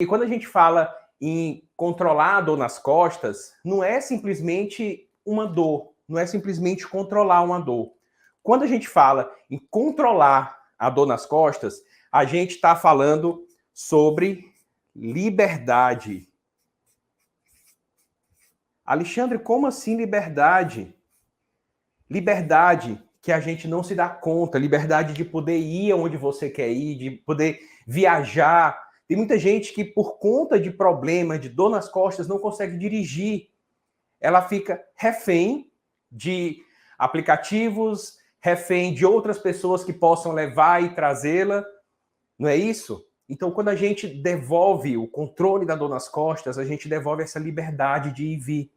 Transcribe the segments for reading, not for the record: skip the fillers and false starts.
E quando a gente fala em controlar a dor nas costas, não é simplesmente uma dor, não é simplesmente controlar uma dor. Quando a gente fala em controlar a dor nas costas, a gente está falando sobre liberdade. Alexandre, como assim liberdade? Liberdade que a gente não se dá conta, liberdade de poder ir aonde você quer ir, de poder viajar. Tem muita gente que, por conta de problemas, de dor nas costas, não consegue dirigir. Ela fica refém de aplicativos, refém de outras pessoas que possam levar e trazê-la. Não é isso? Então, quando a gente devolve o controle da dor nas costas, a gente devolve essa liberdade de ir e vir.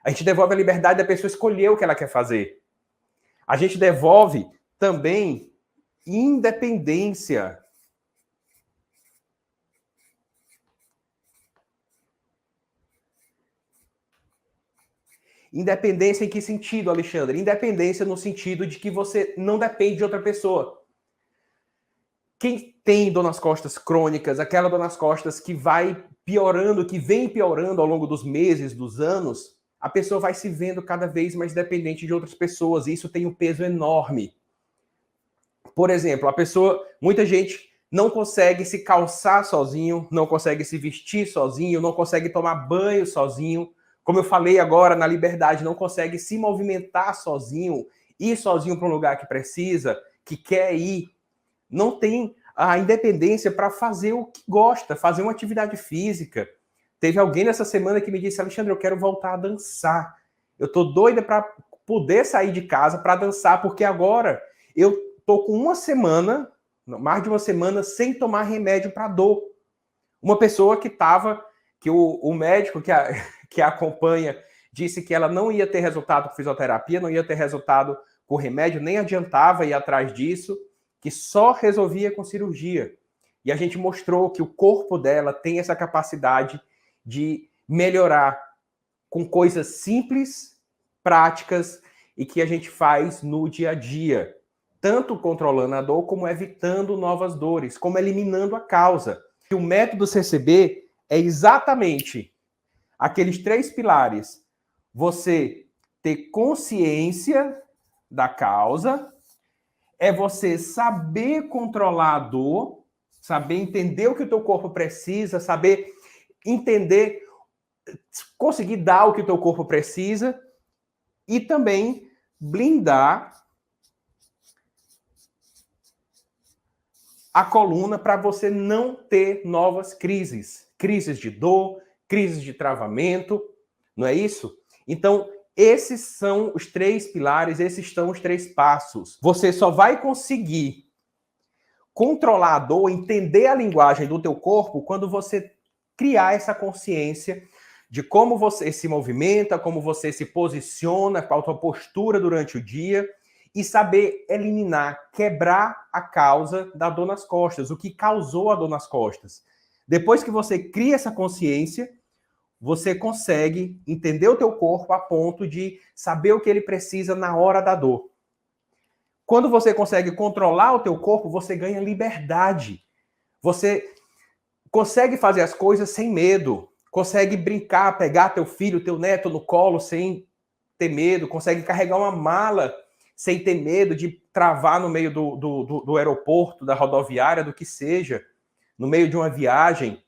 A gente devolve a liberdade da pessoa escolher o que ela quer fazer. A gente devolve também independência. Independência em que sentido, Alexandre? Independência no sentido de que você não depende de outra pessoa. Quem tem dor nas costas crônicas, aquela dor nas costas que vai piorando, que vem piorando ao longo dos meses, dos anos, a pessoa vai se vendo cada vez mais dependente de outras pessoas. E isso tem um peso enorme. Por exemplo, muita gente não consegue se calçar sozinho, não consegue se vestir sozinho, não consegue tomar banho sozinho. Como eu falei agora, na liberdade, não consegue se movimentar sozinho, ir sozinho para um lugar que precisa, que quer ir. Não tem a independência para fazer o que gosta, fazer uma atividade física. Teve alguém nessa semana que me disse: Alexandre, eu quero voltar a dançar. Eu tô doida para poder sair de casa para dançar, porque agora eu tô com uma semana, mais de uma semana, sem tomar remédio para dor. Uma pessoa que o médico que a acompanha disse que ela não ia ter resultado com fisioterapia, não ia ter resultado com remédio, nem adiantava ir atrás disso, que só resolvia com cirurgia. E a gente mostrou que o corpo dela tem essa capacidade de melhorar com coisas simples, práticas e que a gente faz no dia a dia. Tanto controlando a dor, como evitando novas dores, como eliminando a causa. E o método CCB é exatamente aqueles 3 pilares. Você ter consciência da causa, é você saber controlar a dor, saber entender o que o teu corpo precisa, saber entender, conseguir dar o que o teu corpo precisa e também blindar a coluna para você não ter novas crises. Crises de dor, crises de travamento, não é isso? Então, esses são os 3 pilares, esses são os 3 passos. Você só vai conseguir controlar a dor, entender a linguagem do teu corpo quando você criar essa consciência de como você se movimenta, como você se posiciona, qual a tua postura durante o dia e saber eliminar, quebrar a causa da dor nas costas, o que causou a dor nas costas. Depois que você cria essa consciência, você consegue entender o teu corpo a ponto de saber o que ele precisa na hora da dor. Quando você consegue controlar o teu corpo, você ganha liberdade. Você consegue fazer as coisas sem medo, consegue brincar, pegar teu filho, teu neto no colo sem ter medo, consegue carregar uma mala sem ter medo de travar no meio do aeroporto, da rodoviária, do que seja, no meio de uma viagem,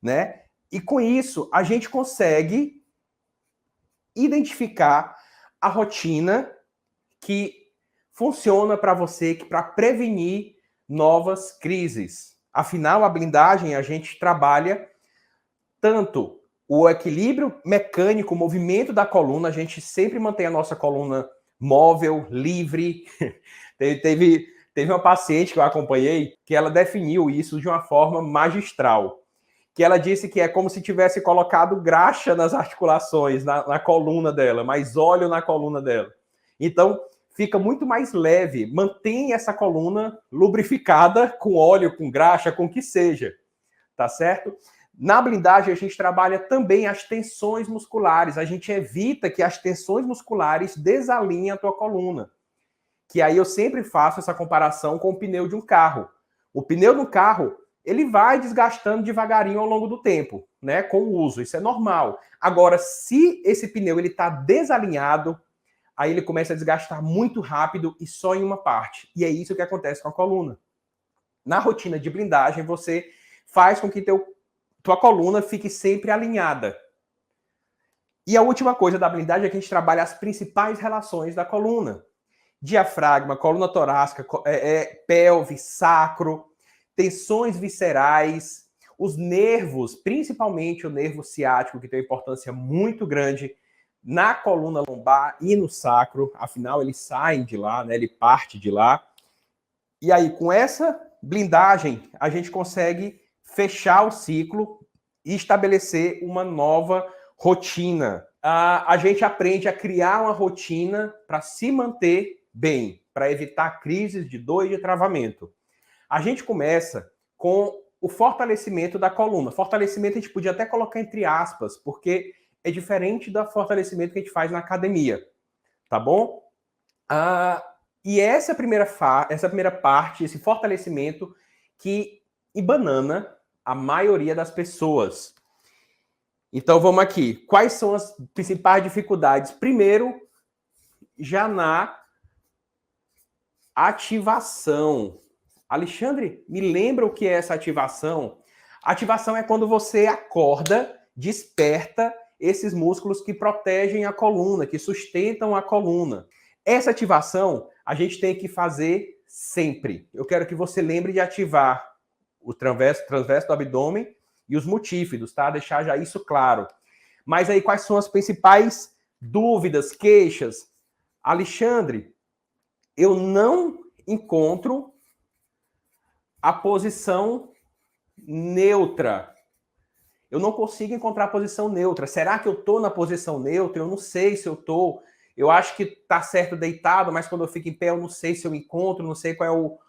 né? E com isso, a gente consegue identificar a rotina que funciona para você, para prevenir novas crises. Afinal, a blindagem, a gente trabalha tanto o equilíbrio mecânico, o movimento da coluna, a gente sempre mantém a nossa coluna móvel, livre. Teve uma paciente que eu acompanhei que ela definiu isso de uma forma magistral. Que ela disse que é como se tivesse colocado graxa nas articulações, na coluna dela, mais óleo na coluna dela. Então, fica muito mais leve, mantém essa coluna lubrificada com óleo, com graxa, com o que seja, tá certo? Na blindagem, a gente trabalha também as tensões musculares, a gente evita que as tensões musculares desalinhem a tua coluna. Que aí eu sempre faço essa comparação com o pneu de um carro. O pneu do carro ele vai desgastando devagarinho ao longo do tempo, né? Com o uso, isso é normal. Agora, se esse pneu ele está desalinhado, aí ele começa a desgastar muito rápido e só em uma parte. E é isso que acontece com a coluna. Na rotina de blindagem, você faz com que tua coluna fique sempre alinhada. E a última coisa da blindagem é que a gente trabalha as principais relações da coluna. Diafragma, coluna torácica, pelve, sacro, tensões viscerais, os nervos, principalmente o nervo ciático, que tem uma importância muito grande na coluna lombar e no sacro, afinal eles saem de lá, né? Ele parte de lá. E aí, com essa blindagem, a gente consegue fechar o ciclo e estabelecer uma nova rotina. A gente aprende a criar uma rotina para se manter bem, para evitar crises de dor e de travamento. A gente começa com o fortalecimento da coluna. Fortalecimento a gente podia até colocar entre aspas, porque é diferente do fortalecimento que a gente faz na academia, tá bom? E essa primeira parte, esse fortalecimento que embanana a maioria das pessoas. Então vamos aqui. Quais são as principais dificuldades? Primeiro, já na ativação. Alexandre, me lembra o que é essa ativação? Ativação é quando você acorda, desperta esses músculos que protegem a coluna, que sustentam a coluna. Essa ativação a gente tem que fazer sempre. Eu quero que você lembre de ativar o transverso do abdômen e os multífidos, tá? Deixar já isso claro. Mas aí quais são as principais dúvidas, queixas? Alexandre, eu não encontro a posição neutra. Eu não consigo encontrar a posição neutra. Será que eu estou na posição neutra? Eu não sei se eu estou. Eu acho que está certo deitado, mas quando eu fico em pé, eu não sei se eu encontro, não sei qual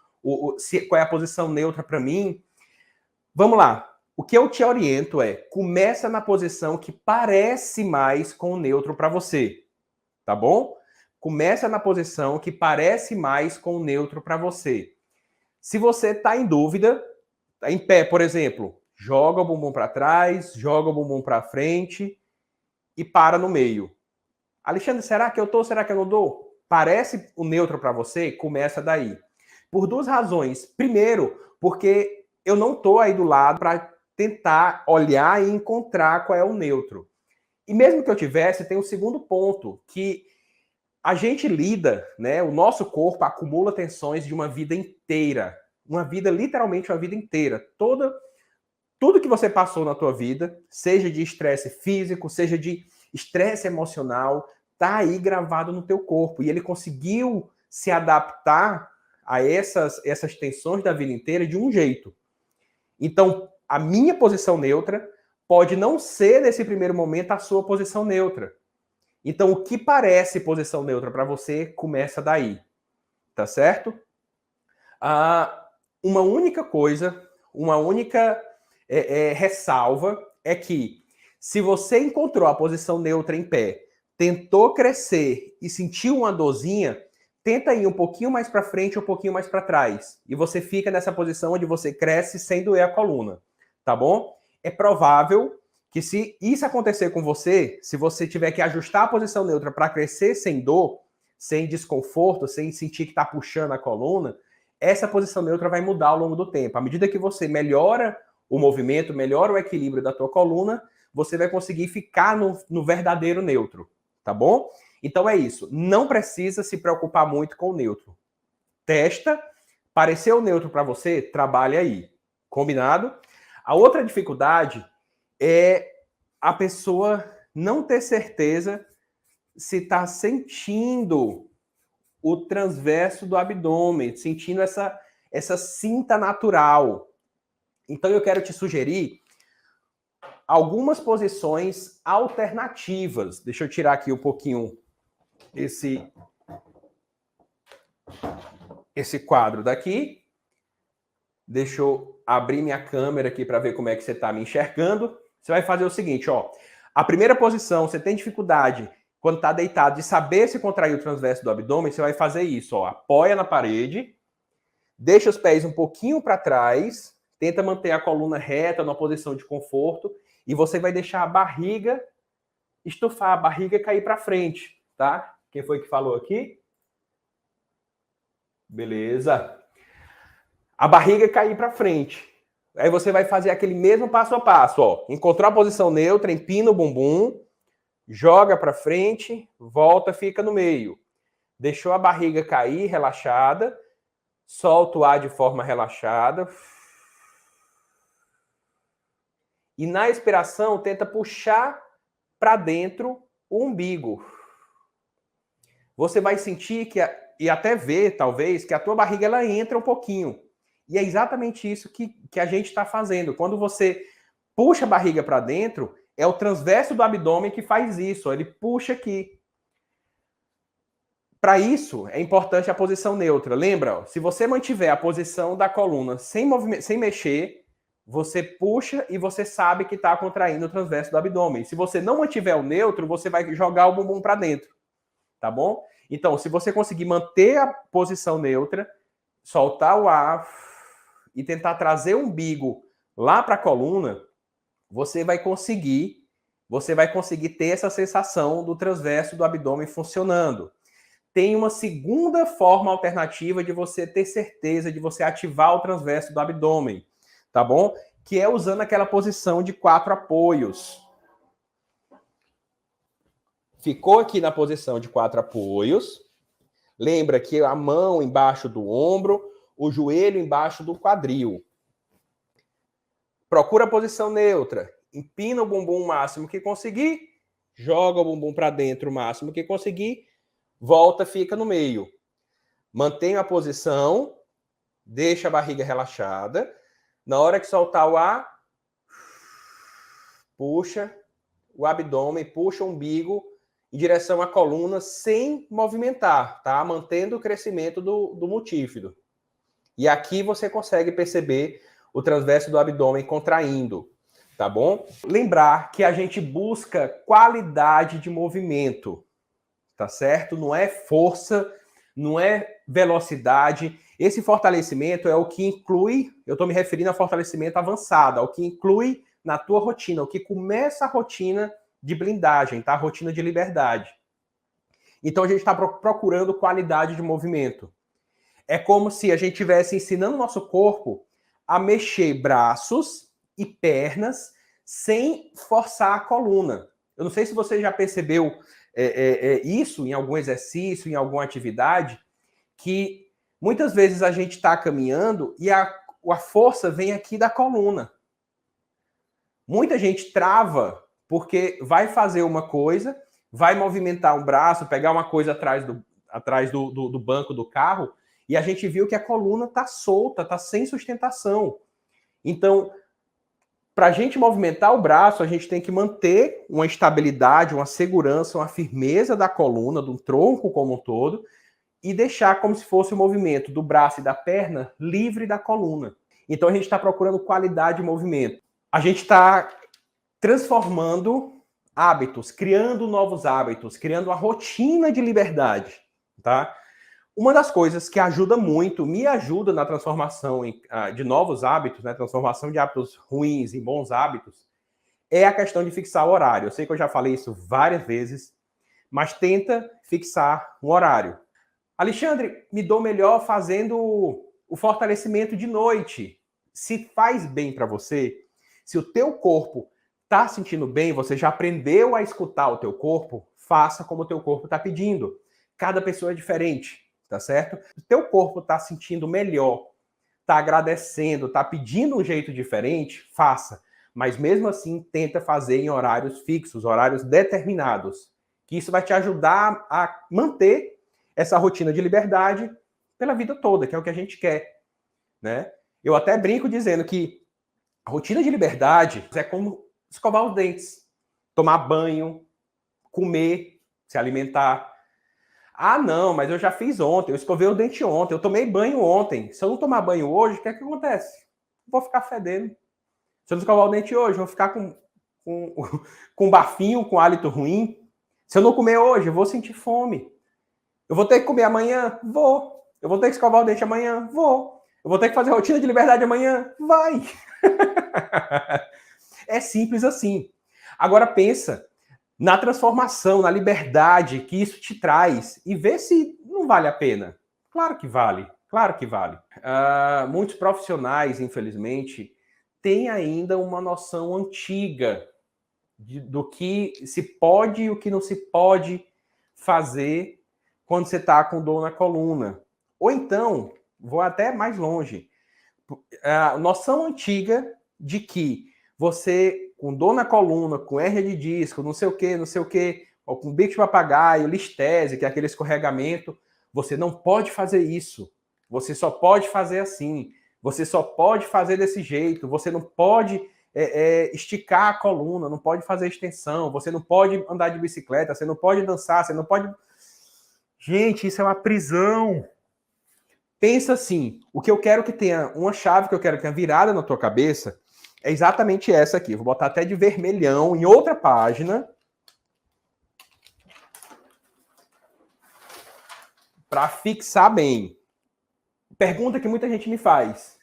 é a posição neutra para mim. Vamos lá. O que eu te oriento é, começa na posição que parece mais com o neutro para você. Tá bom? Começa na posição que parece mais com o neutro para você. Se você está em dúvida, tá em pé, por exemplo, joga o bumbum para trás, joga o bumbum para frente e para no meio. Alexandre, será que eu tô? Será que eu não dou? Parece o neutro para você? Começa daí. Por duas razões. Primeiro, porque eu não tô aí do lado para tentar olhar e encontrar qual é o neutro. E mesmo que eu tivesse, tem um segundo ponto, que a gente lida, né? O nosso corpo acumula tensões de uma vida inteira. Uma vida, literalmente uma vida inteira. Tudo que você passou na tua vida, seja de estresse físico, seja de estresse emocional, tá aí gravado no teu corpo. E ele conseguiu se adaptar a essas tensões da vida inteira de um jeito. Então, a minha posição neutra pode não ser, nesse primeiro momento, a sua posição neutra. Então, o que parece posição neutra para você, começa daí. Tá certo? Uma única coisa, uma única ressalva é que se você encontrou a posição neutra em pé, tentou crescer e sentiu uma dorzinha, tenta ir um pouquinho mais para frente, um pouquinho mais para trás. E você fica nessa posição onde você cresce sem doer a coluna. Tá bom? É provável que se isso acontecer com você, se você tiver que ajustar a posição neutra para crescer sem dor, sem desconforto, sem sentir que está puxando a coluna, essa posição neutra vai mudar ao longo do tempo. À medida que você melhora o movimento, melhora o equilíbrio da tua coluna, você vai conseguir ficar no verdadeiro neutro, tá bom? Então é isso. Não precisa se preocupar muito com o neutro. Testa, pareceu neutro para você, trabalha aí. Combinado? A outra dificuldade é a pessoa não ter certeza se está sentindo o transverso do abdômen, sentindo essa cinta natural. Então eu quero te sugerir algumas posições alternativas. Deixa eu tirar aqui um pouquinho esse quadro daqui. Deixa eu abrir minha câmera aqui para ver como é que você está me enxergando. Você vai fazer o seguinte, ó. A primeira posição, você tem dificuldade quando está deitado de saber se contrair o transverso do abdômen, você vai fazer isso, ó. Apoia na parede, deixa os pés um pouquinho para trás, tenta manter a coluna reta, numa posição de conforto, e você vai deixar a barriga estufar, a barriga cair para frente, tá? Quem foi que falou aqui? Beleza. A barriga cair para frente. Aí você vai fazer aquele mesmo passo a passo, ó. Encontrou a posição neutra, empina o bumbum, joga para frente, volta, fica no meio. Deixou a barriga cair, relaxada, solta o ar de forma relaxada. E na expiração, tenta puxar para dentro o umbigo. Você vai sentir que, e até ver, talvez, que a tua barriga ela entra um pouquinho. E é exatamente isso que a gente está fazendo. Quando você puxa a barriga para dentro, é o transverso do abdômen que faz isso. Ele puxa aqui. Para isso, é importante a posição neutra. Lembra? Ó, se você mantiver a posição da coluna sem mexer, você puxa e você sabe que está contraindo o transverso do abdômen. Se você não mantiver o neutro, você vai jogar o bumbum para dentro. Tá bom? Então, se você conseguir manter a posição neutra, soltar o ar e tentar trazer o umbigo lá para a coluna, você vai conseguir ter essa sensação do transverso do abdômen funcionando. Tem uma segunda forma alternativa de você ter certeza de você ativar o transverso do abdômen, tá bom? Que é usando aquela posição de 4 apoios. Ficou aqui na posição de 4 apoios. Lembra que a mão embaixo do ombro, o joelho embaixo do quadril. Procura a posição neutra. Empina o bumbum o máximo que conseguir. Joga o bumbum para dentro o máximo que conseguir. Volta, fica no meio. Mantenha a posição. Deixa a barriga relaxada. Na hora que soltar o ar, puxa o abdômen, puxa o umbigo em direção à coluna sem movimentar, tá? Mantendo o crescimento do multífido. E aqui você consegue perceber o transverso do abdômen contraindo, tá bom? Lembrar que a gente busca qualidade de movimento, tá certo? Não é força, não é velocidade. Esse fortalecimento é o que inclui, eu estou me referindo a fortalecimento avançado, ao que inclui na tua rotina, o que começa a rotina de blindagem, tá? A rotina de liberdade. Então a gente está procurando qualidade de movimento. É como se a gente estivesse ensinando o nosso corpo a mexer braços e pernas sem forçar a coluna. Eu não sei se você já percebeu isso em algum exercício, em alguma atividade, que muitas vezes a gente está caminhando e a força vem aqui da coluna. Muita gente trava porque vai fazer uma coisa, vai movimentar um braço, pegar uma coisa atrás do banco do carro, e a gente viu que a coluna está solta, está sem sustentação. Então, para a gente movimentar o braço, a gente tem que manter uma estabilidade, uma segurança, uma firmeza da coluna, do tronco como um todo, e deixar como se fosse o movimento do braço e da perna livre da coluna. Então, a gente está procurando qualidade de movimento. A gente está transformando hábitos, criando novos hábitos, criando uma rotina de liberdade, tá? Uma das coisas que ajuda muito, me ajuda na transformação de novos hábitos, né, transformação de hábitos ruins em bons hábitos, é a questão de fixar o horário. Eu sei que eu já falei isso várias vezes, mas tenta fixar um horário. Alexandre, me dou melhor fazendo o fortalecimento de noite. Se faz bem para você, se o teu corpo está sentindo bem, você já aprendeu a escutar o teu corpo, faça como o teu corpo está pedindo. Cada pessoa é diferente, tá certo? Se o teu corpo está sentindo melhor, está agradecendo, está pedindo um jeito diferente, faça. Mas mesmo assim, tenta fazer em horários fixos, horários determinados. Que isso vai te ajudar a manter essa rotina de liberdade pela vida toda, que é o que a gente quer, né? Eu até brinco dizendo que a rotina de liberdade é como escovar os dentes, tomar banho, comer, se alimentar. Ah, não, mas eu já fiz ontem, eu escovei o dente ontem, eu tomei banho ontem. Se eu não tomar banho hoje, o que é que acontece? Vou ficar fedendo. Se eu não escovar o dente hoje, vou ficar com bafinho, com hálito ruim. Se eu não comer hoje, eu vou sentir fome. Eu vou ter que comer amanhã? Vou. Eu vou ter que escovar o dente amanhã? Vou. Eu vou ter que fazer rotina de liberdade amanhã? Vai! É simples assim. Agora pensa na transformação, na liberdade que isso te traz e vê se não vale a pena. Claro que vale, claro que vale. Muitos profissionais, infelizmente, têm ainda uma noção antiga do que se pode e o que não se pode fazer quando você está com dor na coluna. Ou então, vou até mais longe, a noção antiga de que você, com dor na coluna, com hernia de disco, não sei o que, ou com bico de papagaio, listese, que é aquele escorregamento, você não pode fazer isso. Você só pode fazer assim. Você só pode fazer desse jeito. Você não pode esticar a coluna, não pode fazer extensão, você não pode andar de bicicleta, você não pode dançar, você não pode... Gente, isso é uma prisão. Pensa assim, o que eu quero que tenha, uma chave que eu quero que tenha virada na tua cabeça, é exatamente essa aqui. Vou botar até de vermelhão em outra página. Para fixar bem. Pergunta que muita gente me faz.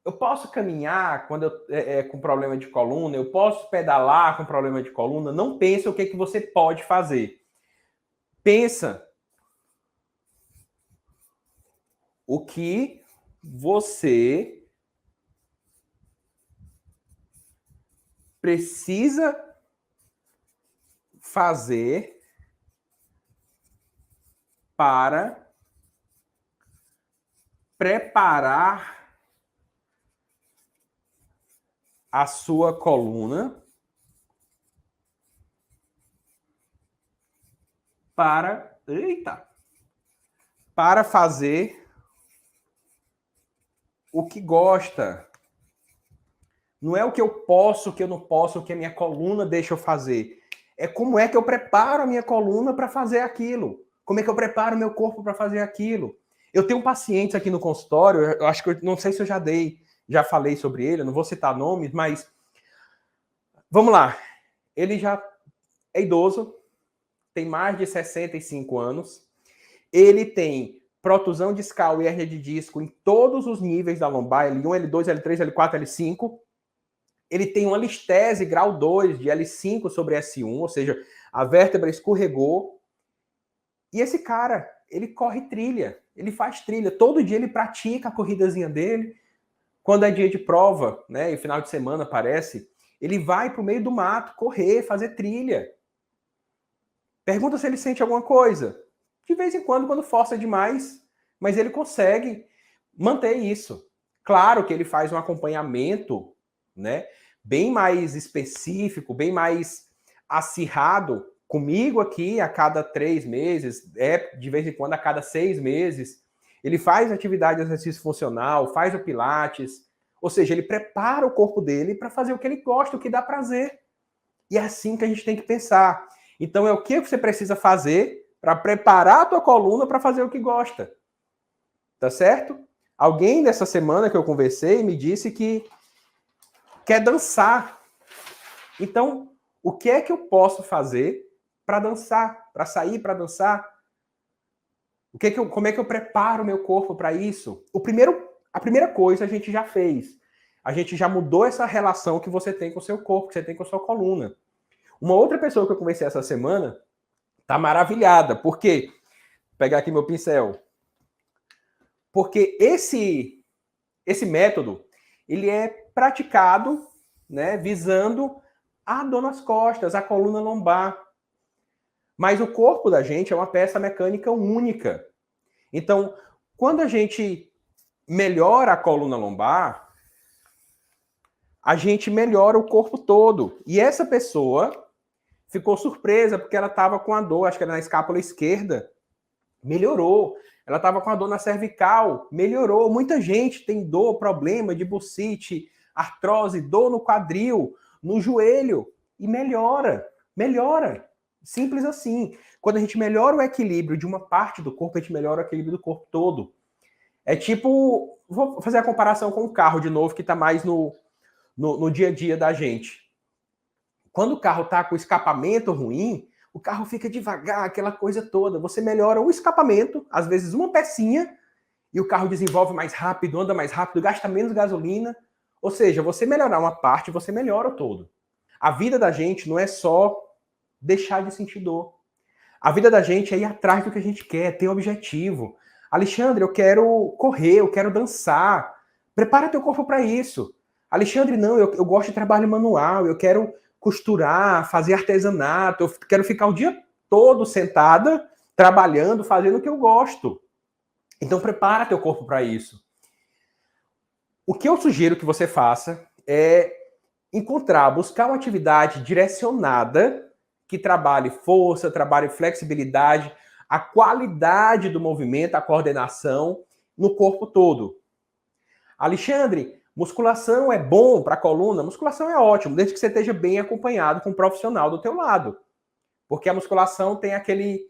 Eu posso caminhar quando eu com problema de coluna? Eu posso pedalar com problema de coluna? Não pensa o que você pode fazer. Pensa o que você precisa fazer para preparar a sua coluna para fazer o que gosta. Não é o que eu posso, o que eu não posso, o que a minha coluna deixa eu fazer. É como é que eu preparo a minha coluna para fazer aquilo. Como é que eu preparo o meu corpo para fazer aquilo. Eu tenho pacientes aqui no consultório, eu acho que não sei se eu já falei sobre ele, eu não vou citar nomes, mas vamos lá. Ele já é idoso, tem mais de 65 anos. Ele tem protusão discal e hernia de disco em todos os níveis da lombar, L1, L2, L3, L4, L5. Ele tem uma listese grau 2 de L5 sobre S1, ou seja, a vértebra escorregou. E esse cara, ele corre trilha, ele faz trilha. Todo dia ele pratica a corridazinha dele. Quando é dia de prova, né, e final de semana parece, ele vai para o meio do mato correr, fazer trilha. Pergunta se ele sente alguma coisa. De vez em quando força demais, mas ele consegue manter isso. Claro que ele faz um acompanhamento, né, bem mais específico, bem mais acirrado comigo aqui a cada 3 meses, de vez em quando a cada 6 meses. Ele faz atividade de exercício funcional, faz o pilates, ou seja, ele prepara o corpo dele para fazer o que ele gosta, o que dá prazer. E é assim que a gente tem que pensar. Então é o que você precisa fazer para preparar a tua coluna para fazer o que gosta. Tá certo? Alguém dessa semana que eu conversei me disse que quer dançar. Então, o que é que eu posso fazer para dançar, para sair para dançar? Como é que eu preparo o meu corpo para isso? A primeira coisa a gente já fez. A gente já mudou essa relação que você tem com o seu corpo, que você tem com a sua coluna. Uma outra pessoa que eu conversei essa semana tá maravilhada. Por quê? Vou pegar aqui meu pincel. Porque esse método, ele é praticado, né, visando a dor nas costas, a coluna lombar. Mas o corpo da gente é uma peça mecânica única. Então, quando a gente melhora a coluna lombar, a gente melhora o corpo todo. E essa pessoa ficou surpresa porque ela estava com a dor, acho que era na escápula esquerda, melhorou. Ela estava com a dor na cervical, melhorou. Muita gente tem dor, problema de bursite, artrose, dor no quadril, no joelho, e melhora. Simples assim. Quando a gente melhora o equilíbrio de uma parte do corpo, a gente melhora o equilíbrio do corpo todo. É tipo, vou fazer a comparação com o carro de novo, que está mais no dia a dia da gente. Quando o carro está com o escapamento ruim, o carro fica devagar, aquela coisa toda. Você melhora o escapamento, às vezes uma pecinha, e o carro desenvolve mais rápido, anda mais rápido, gasta menos gasolina. Ou seja, você melhorar uma parte, você melhora o todo. A vida da gente não é só deixar de sentir dor. A vida da gente é ir atrás do que a gente quer, ter um objetivo. Alexandre, eu quero correr, eu quero dançar. Prepara teu corpo para isso. Alexandre, não, eu gosto de trabalho manual, eu quero costurar, fazer artesanato, eu quero ficar o dia todo sentada, trabalhando, fazendo o que eu gosto. Então prepara teu corpo para isso. O que eu sugiro que você faça é buscar uma atividade direcionada que trabalhe força, trabalhe flexibilidade, a qualidade do movimento, a coordenação no corpo todo. Alexandre, musculação é bom para a coluna? Musculação é ótimo, desde que você esteja bem acompanhado com um profissional do teu lado. Porque a musculação tem aquele...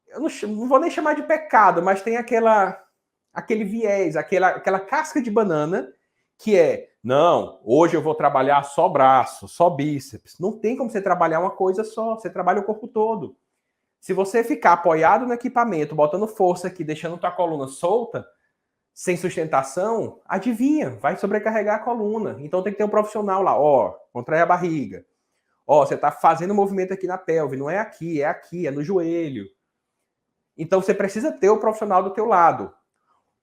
Eu não vou nem chamar de pecado, mas tem aquele viés, aquela casca de banana que é, não, hoje eu vou trabalhar só braço, só bíceps. Não tem como você trabalhar uma coisa só, você trabalha o corpo todo. Se você ficar apoiado no equipamento, botando força aqui, deixando tua coluna solta, sem sustentação, adivinha, vai sobrecarregar a coluna. Então tem que ter um profissional lá, ó, contrai a barriga. Ó, você tá fazendo movimento aqui na pelve, não é aqui, é no joelho. Então você precisa ter o profissional do teu lado.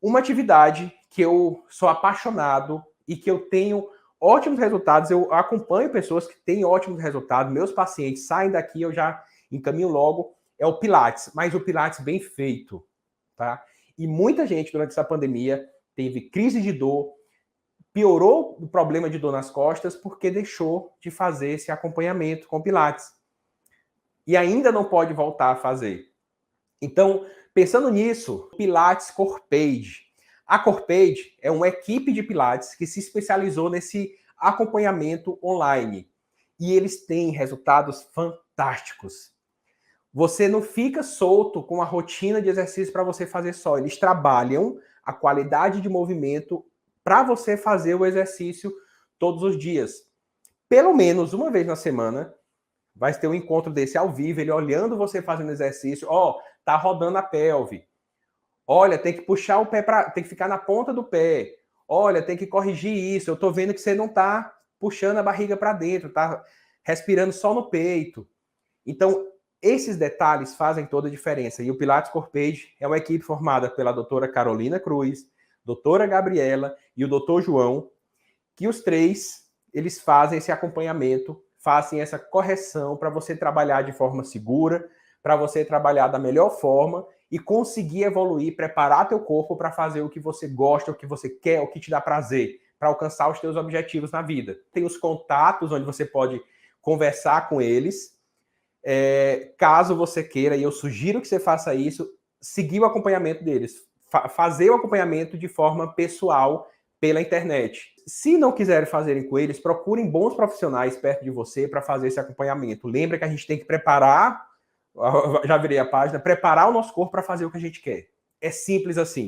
Uma atividade que eu sou apaixonado e que eu tenho ótimos resultados, eu acompanho pessoas que têm ótimos resultados, meus pacientes saem daqui, eu já encaminho logo, é o Pilates, mas o Pilates bem feito, tá? E muita gente durante essa pandemia teve crise de dor, piorou o problema de dor nas costas porque deixou de fazer esse acompanhamento com Pilates. E ainda não pode voltar a fazer. Então, pensando nisso, Pilates Corpage. A Corpage é uma equipe de Pilates que se especializou nesse acompanhamento online. E eles têm resultados fantásticos. Você não fica solto com a rotina de exercício para você fazer só. Eles trabalham a qualidade de movimento para você fazer o exercício todos os dias. Pelo menos uma vez na semana, vai ter um encontro desse ao vivo, ele olhando você fazendo exercício. Ó, tá rodando a pelve. Olha, tem que puxar o pé tem que ficar na ponta do pé. Olha, tem que corrigir isso. Eu tô vendo que você não tá puxando a barriga para dentro, tá respirando só no peito. Então, esses detalhes fazem toda a diferença. E o Pilates Corpage é uma equipe formada pela doutora Carolina Cruz, doutora Gabriela e o doutor João, que os três, eles fazem esse acompanhamento, fazem essa correção para você trabalhar de forma segura, para você trabalhar da melhor forma e conseguir evoluir, preparar teu corpo para fazer o que você gosta, o que você quer, o que te dá prazer, para alcançar os teus objetivos na vida. Tem os contatos onde você pode conversar com eles, caso você queira, e eu sugiro que você faça isso, seguir o acompanhamento deles, fazer o acompanhamento de forma pessoal pela internet. Se não quiserem fazerem com eles, procurem bons profissionais perto de você para fazer esse acompanhamento. Lembra que a gente tem que preparar, já virei a página, preparar o nosso corpo para fazer o que a gente quer. É simples assim.